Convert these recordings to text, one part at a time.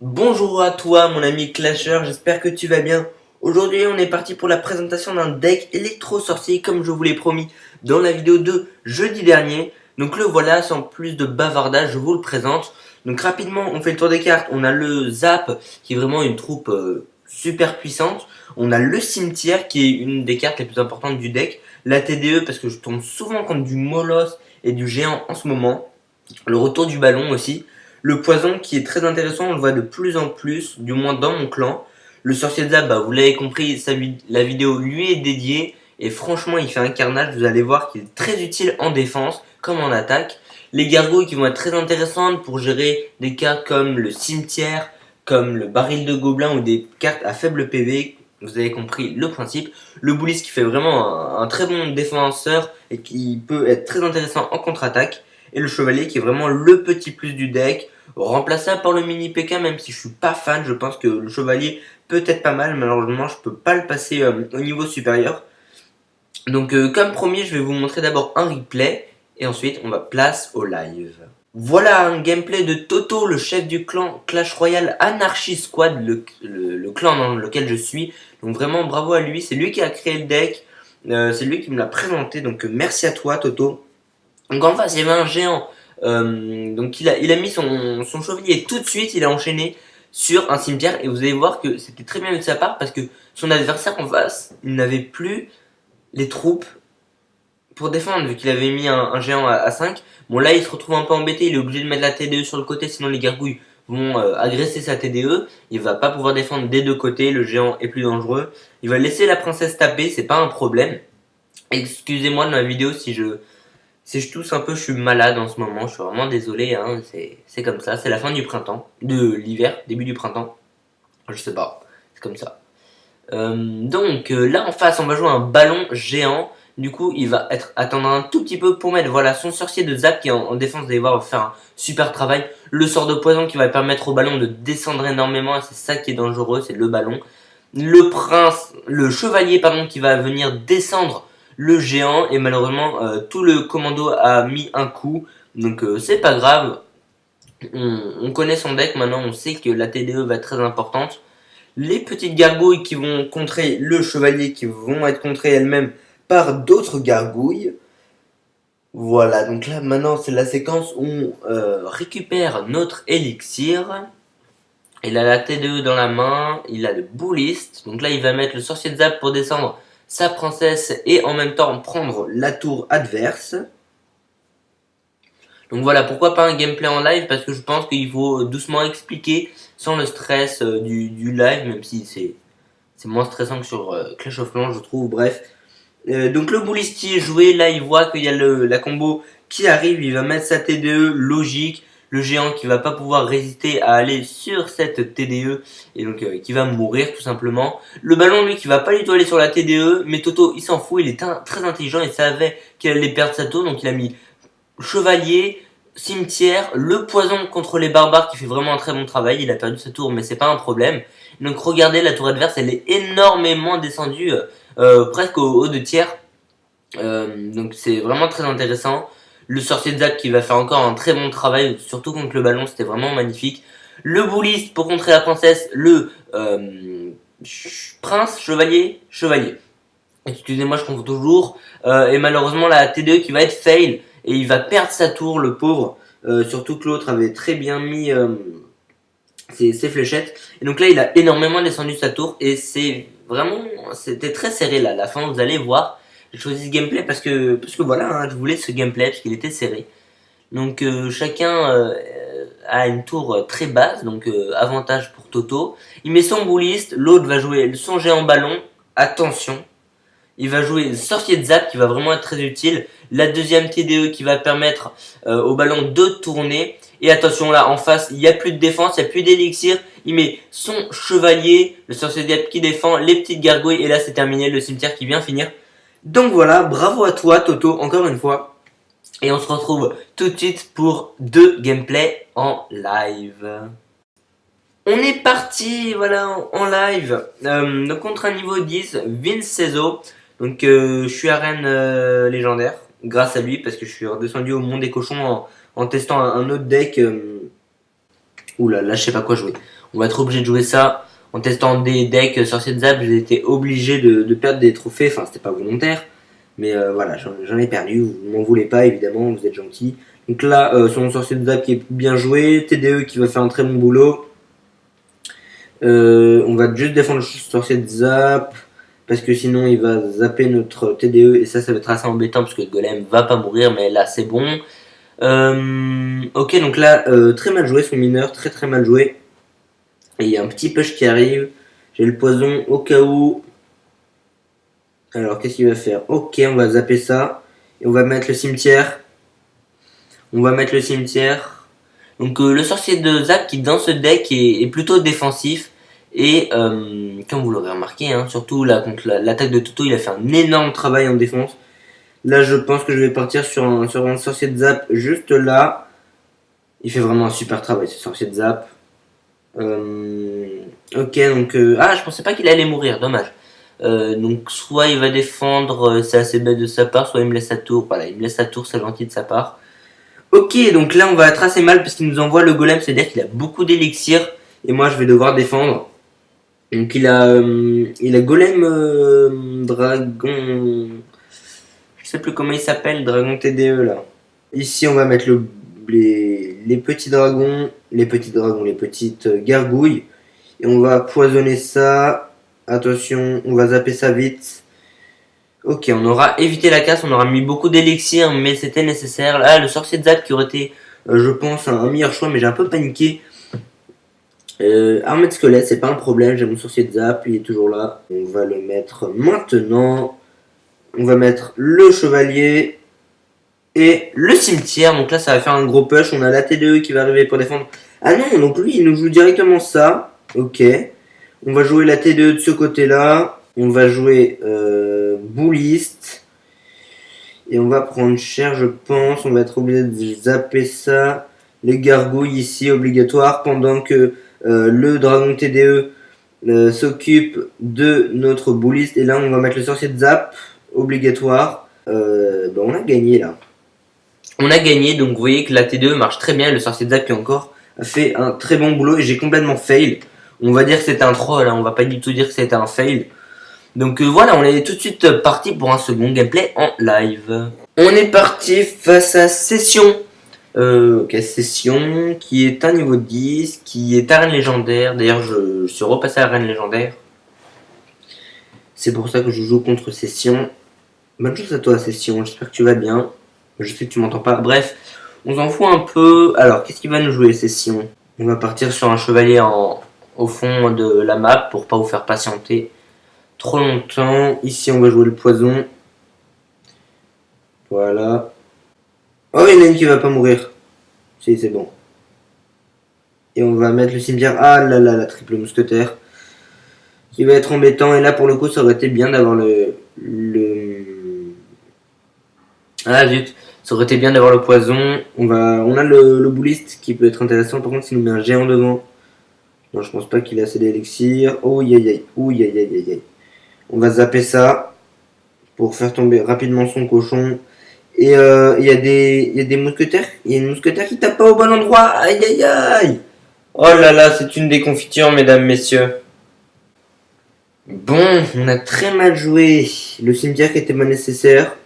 Bonjour à toi mon ami Clasher, j'espère que tu vas bien. Aujourd'hui on est parti pour la présentation d'un deck électro-sorcier comme je vous l'ai promis dans la vidéo de jeudi dernier. Donc le voilà, sans plus de bavardage, je vous le présente. Donc rapidement on fait le tour des cartes, on a le Zap qui est vraiment une troupe super puissante. On a le Cimetière qui est une des cartes les plus importantes du deck. La TDE parce que je tombe souvent contre du Moloss et du Géant en ce moment. Le retour du ballon aussi. Le poison qui est très intéressant, on le voit de plus en plus, du moins dans mon clan. Le sorcier de Zap, vous l'avez compris, la vidéo lui est dédiée. Et franchement, il fait un carnage, vous allez voir qu'il est très utile en défense comme en attaque. Les gargouilles qui vont être très intéressantes pour gérer des cartes comme le cimetière, comme le baril de gobelin ou des cartes à faible PV. Vous avez compris le principe. Le Boulis qui fait vraiment un très bon défenseur et qui peut être très intéressant en contre-attaque. Et le chevalier qui est vraiment le petit plus du deck, remplaçable par le mini PK, même si je suis pas fan, je pense que le chevalier peut être pas mal, malheureusement je peux pas le passer au niveau supérieur. Donc comme promis, je vais vous montrer d'abord un replay, et ensuite on va place au live. Voilà un gameplay de Toto, le chef du clan Clash Royale Anarchy Squad, le clan dans lequel je suis. Donc vraiment bravo à lui, c'est lui qui a créé le deck, c'est lui qui me l'a présenté, donc merci à toi Toto. Donc en face, il y avait un géant. Donc il a mis son chevalier tout de suite, il a enchaîné sur un cimetière. Et vous allez voir que c'était très bien de sa part parce que son adversaire en face, il n'avait plus les troupes pour défendre vu qu'il avait mis un géant à 5. Bon là, il se retrouve un peu embêté, il est obligé de mettre la TDE sur le côté, sinon les gargouilles vont agresser sa TDE. Il va pas pouvoir défendre des deux côtés, le géant est plus dangereux. Il va laisser la princesse taper, c'est pas un problème. Excusez-moi de ma vidéo si je tousse un peu, je suis malade en ce moment, je suis vraiment désolé, hein, c'est comme ça, c'est la fin du printemps, de l'hiver, début du printemps, je sais pas, c'est comme ça. Là en face, on va jouer un ballon géant, du coup il va attendre un tout petit peu pour mettre voilà, son sorcier de Zap qui en défense, vous allez voir, va faire un super travail. Le sort de poison qui va permettre au ballon de descendre énormément, c'est ça qui est dangereux, c'est le ballon. Le chevalier pardon, qui va venir descendre le géant et malheureusement tout le commando a mis un coup, donc c'est pas grave, on connaît son deck maintenant, on sait que la TDE va être très importante. Les petites gargouilles qui vont contrer le chevalier qui vont être contrées elles-mêmes par d'autres gargouilles. Voilà, donc là maintenant c'est la séquence où on récupère notre élixir. Il a la T2 dans la main, il a le Bullist. Donc là, il va mettre le sorcier de Zap pour descendre sa princesse et en même temps prendre la tour adverse. Donc voilà, pourquoi pas un gameplay en live, parce que je pense qu'il faut doucement expliquer sans le stress du live, même si c'est moins stressant que sur Clash of Clans, je trouve. Bref. Donc le Bullist qui est joué, là il voit qu'il y a la combo qui arrive, il va mettre sa TDE logique. Le géant qui va pas pouvoir résister à aller sur cette TDE et donc qui va mourir tout simplement. Le ballon lui qui va pas du tout aller sur la TDE, mais Toto il s'en fout, il est très intelligent, il savait qu'il allait perdre sa tour, donc il a mis chevalier, cimetière, le poison contre les barbares qui fait vraiment un très bon travail. Il a perdu sa tour mais c'est pas un problème. Donc regardez, la tour adverse elle est énormément descendue, presque au 2 tiers. Donc c'est vraiment très intéressant. Le sorcier de Zap qui va faire encore un très bon travail, surtout contre le ballon, c'était vraiment magnifique. Le Bullist pour contrer la princesse, le prince, chevalier. Excusez-moi, je confonds toujours. Et malheureusement la T2 qui va être fail et il va perdre sa tour, le pauvre. Surtout que l'autre avait très bien mis ses fléchettes. Et donc là, il a énormément descendu sa tour et c'était très serré là. À la fin, vous allez voir. J'ai choisi ce gameplay parce que voilà, hein, je voulais ce gameplay parce qu'il était serré. Donc chacun a une tour très basse, donc avantage pour Toto. Il met son Bullist, l'autre va jouer son géant ballon. Attention, il va jouer le sorcier de Zap qui va vraiment être très utile. La deuxième TDE qui va permettre au ballon de tourner. Et attention là, en face, il n'y a plus de défense, il n'y a plus d'élixir. Il met son chevalier, le sorcier de Zap qui défend, les petites gargouilles. Et là, c'est terminé, le cimetière qui vient finir. Donc voilà, bravo à toi Toto, encore une fois. Et on se retrouve tout de suite pour 2 gameplays en live. On est parti, voilà, en live. Donc contre un niveau 10, Vincenzo. Donc je suis arène légendaire grâce à lui parce que je suis redescendu au monde des cochons en testant un autre deck. Oula, là je sais pas quoi jouer. On va être obligé de jouer ça. En testant des decks sorciers de zap, j'ai été obligé de perdre des trophées. Enfin, c'était pas volontaire. Mais voilà, j'en ai perdu. Vous m'en voulez pas, évidemment, vous êtes gentils. Donc là, son sorcier de zap qui est bien joué. TDE qui va faire un très bon boulot. On va juste défendre le sorcier de zap. Parce que sinon, il va zapper notre TDE. Et ça va être assez embêtant parce que le golem va pas mourir. Mais là, c'est bon. Ok, donc là, très mal joué son mineur. Très très mal joué. Et il y a un petit push qui arrive. J'ai le poison au cas où. Alors, qu'est-ce qu'il va faire? Ok, on va zapper ça. Et on va mettre le cimetière. Donc, le sorcier de zap qui, dans ce deck, est plutôt défensif. Et, comme vous l'aurez remarqué, hein, surtout là, contre l'attaque de Toto, il a fait un énorme travail en défense. Là, je pense que je vais partir sur un sorcier de zap juste là. Il fait vraiment un super travail, ce sorcier de zap. Ok, donc... je pensais pas qu'il allait mourir, dommage. Donc soit il va défendre, c'est assez bête de sa part, soit il me laisse sa tour. Voilà, il me laisse sa tour, c'est gentil de sa part. Ok, donc là on va être assez mal parce qu'il nous envoie le golem, c'est-à-dire qu'il a beaucoup d'élixir et moi je vais devoir défendre. Donc il a golem dragon, je sais plus comment il s'appelle, dragon TDE là. Ici on va mettre les petits dragons, les petites gargouilles et on va poisonner ça. Attention, on va zapper ça vite. Ok, on aura évité la casse, on aura mis beaucoup d'élixir, mais c'était nécessaire. Là, le sorcier de zap qui aurait été, je pense, un meilleur choix, mais j'ai un peu paniqué. Armée de squelette, c'est pas un problème, j'ai mon sorcier de zap, il est toujours là. On va le mettre maintenant. On va mettre le chevalier et le cimetière. Donc là, ça va faire un gros push. On a la TDE qui va arriver pour défendre. Ah non, donc lui, il nous joue directement ça. Ok. On va jouer la T2 de ce côté-là. On va jouer bouliste. Et on va prendre cher, je pense. On va être obligé de zapper ça. Les gargouilles ici, obligatoire. Pendant que le dragon TDE s'occupe de notre bouliste. Et là, on va mettre le sorcier de zap. Obligatoire. On a gagné là. On a gagné. Donc vous voyez que la T2 marche très bien. Le sorcier de zap qui encore a fait un très bon boulot. Et j'ai complètement fail. On va dire que c'était un troll, hein, on va pas du tout dire que c'était un fail. Donc voilà, on est tout de suite parti pour un second gameplay en live. On est parti face à Session. Session qui est à niveau 10, qui est arène légendaire. D'ailleurs, je suis repassé à arène légendaire. C'est pour ça que je joue contre Session. Bonne chance à toi, Session, j'espère que tu vas bien. Je sais que tu m'entends pas. Bref, on s'en fout un peu. Alors, qu'est-ce qu'il va nous jouer, Session? On va partir sur un chevalier au fond de la map pour pas vous faire patienter trop longtemps. Ici on va jouer le poison. Voilà. Oh, il y en a une qui va pas mourir. Si, c'est bon. Et on va mettre le cimetière. Ah là là, la triple mousquetaire. Qui va être embêtant. Et là pour le coup ça aurait été bien d'avoir Ah zut. Ça aurait été bien d'avoir le poison. On a le bouliste qui peut être intéressant. Par contre s'il nous met un géant devant. Non, je pense pas qu'il a assez d'élixir. Oh, aïe. On va zapper ça pour faire tomber rapidement son cochon. Et il y a des mousquetaires. Il y a une mousquetaire qui tape pas au bon endroit. Aïe. Oh là là, c'est une déconfiture, mesdames, messieurs. Bon, on a très mal joué. Le cimetière qui était pas nécessaire.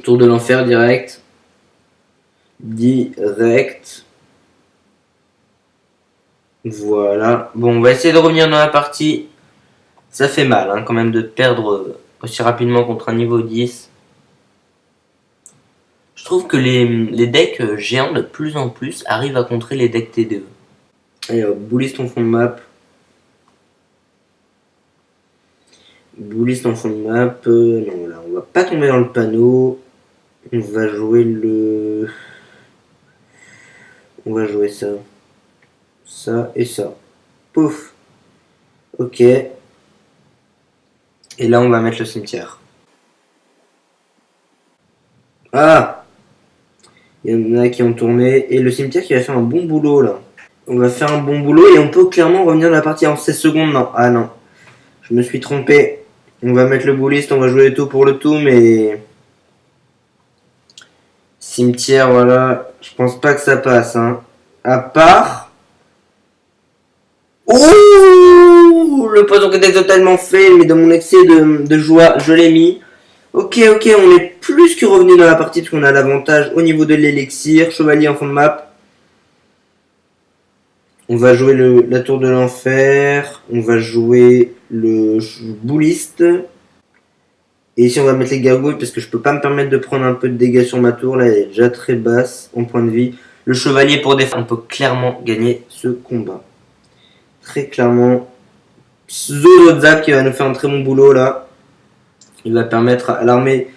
Tour de l'enfer direct. Voilà. Bon, on va essayer de revenir dans la partie. Ça fait mal hein, quand même de perdre aussi rapidement contre un niveau 10. Je trouve que les decks géants de plus en plus arrivent à contrer les decks TDE. Allez hop, bouliste en fond de map. Bouliste en fond de map. Non, là, on va pas tomber dans le panneau. On va jouer On va jouer ça. Ça et ça. Pouf. Ok. Et là, on va mettre le cimetière. Ah! Il y en a qui ont tourné. Et le cimetière qui va faire un bon boulot, là. On va faire un bon boulot et on peut clairement revenir dans la partie en 16 secondes. Non, ah non. Je me suis trompé. On va mettre le bouliste, on va jouer le tout pour le tout, mais... Cimetière, voilà. Je pense pas que ça passe, hein. À part... le poison qui était totalement fait, mais dans mon excès de joie, je l'ai mis. Ok, on est plus que revenu dans la partie parce qu'on a l'avantage au niveau de l'élixir. Chevalier en fond de map. On va jouer la tour de l'enfer. On va jouer le bouliste. Et ici on va mettre les gargouilles parce que je peux pas me permettre de prendre un peu de dégâts sur ma tour. Là elle est déjà très basse en point de vie. Le chevalier pour défendre. On peut clairement gagner ce combat. Très clairement. Zolozak qui va nous faire un très bon boulot là. Il va permettre à l'armée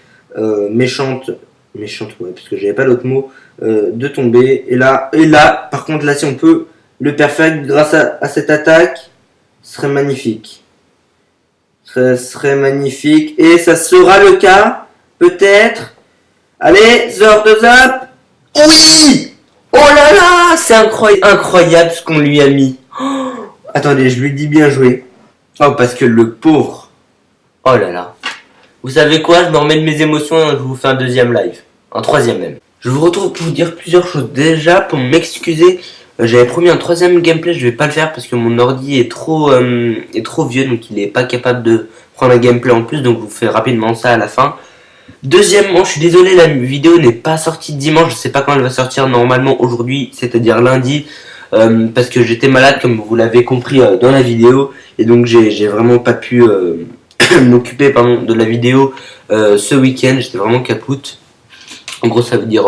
méchante, ouais, parce que j'avais pas d'autre mot, de tomber. Et là, par contre, là, si on peut le perfect grâce à cette attaque, ce serait magnifique. Ce serait magnifique. Et ça sera le cas, peut-être. Allez, Zap. Oui! Oh là là! C'est incroyable ce qu'on lui a mis. Oh, attendez, je lui dis bien joué. Oh, parce que le pauvre. Oh là là. Vous savez quoi, je me remets de mes émotions et je vous fais un deuxième live. Un troisième même. Je vous retrouve pour vous dire plusieurs choses. Déjà, pour m'excuser, j'avais promis un troisième gameplay, je vais pas le faire parce que mon ordi est trop vieux, donc il est pas capable de prendre un gameplay en plus, donc je vous fais rapidement ça à la fin. Deuxièmement, je suis désolé, la vidéo n'est pas sortie dimanche, je sais pas quand elle va sortir, normalement aujourd'hui, c'est-à-dire lundi, parce que j'étais malade comme vous l'avez compris dans la vidéo, et donc j'ai vraiment pas pu m'occuper de la vidéo ce week-end, j'étais vraiment capoute. En gros ça veut dire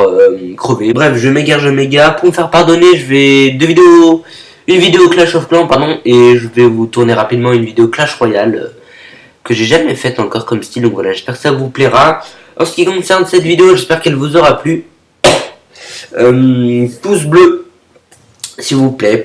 crever. Bref, je m'égare. Pour me faire pardonner, je vais une vidéo Clash of Clans pardon, et je vais vous tourner rapidement une vidéo Clash Royale que j'ai jamais faite encore comme style. Donc voilà, j'espère que ça vous plaira. En ce qui concerne cette vidéo, j'espère qu'elle vous aura plu. Pouce bleu s'il vous plaît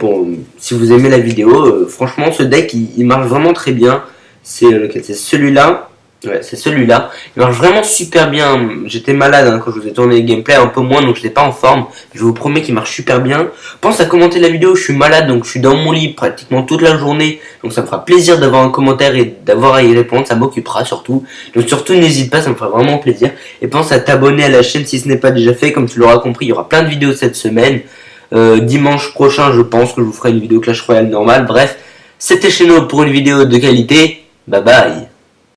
si vous aimez la vidéo. Franchement ce deck il marche vraiment très bien. C'est lequel? C'est celui-là. Ouais, c'est celui-là. Il marche vraiment super bien. J'étais malade quand je vous ai tourné les gameplays, un peu moins, donc je n'étais pas en forme. Je vous promets qu'il marche super bien. Pense à commenter la vidéo, je suis malade, donc je suis dans mon lit pratiquement toute la journée. Donc ça me fera plaisir d'avoir un commentaire et d'avoir à y répondre, ça m'occupera surtout. Donc surtout n'hésite pas, ça me fera vraiment plaisir. Et pense à t'abonner à la chaîne si ce n'est pas déjà fait. Comme tu l'auras compris, il y aura plein de vidéos cette semaine. Dimanche prochain, je pense que je vous ferai une vidéo Clash Royale normale. Bref, c'était Cheno pour une vidéo de qualité. Bye bye.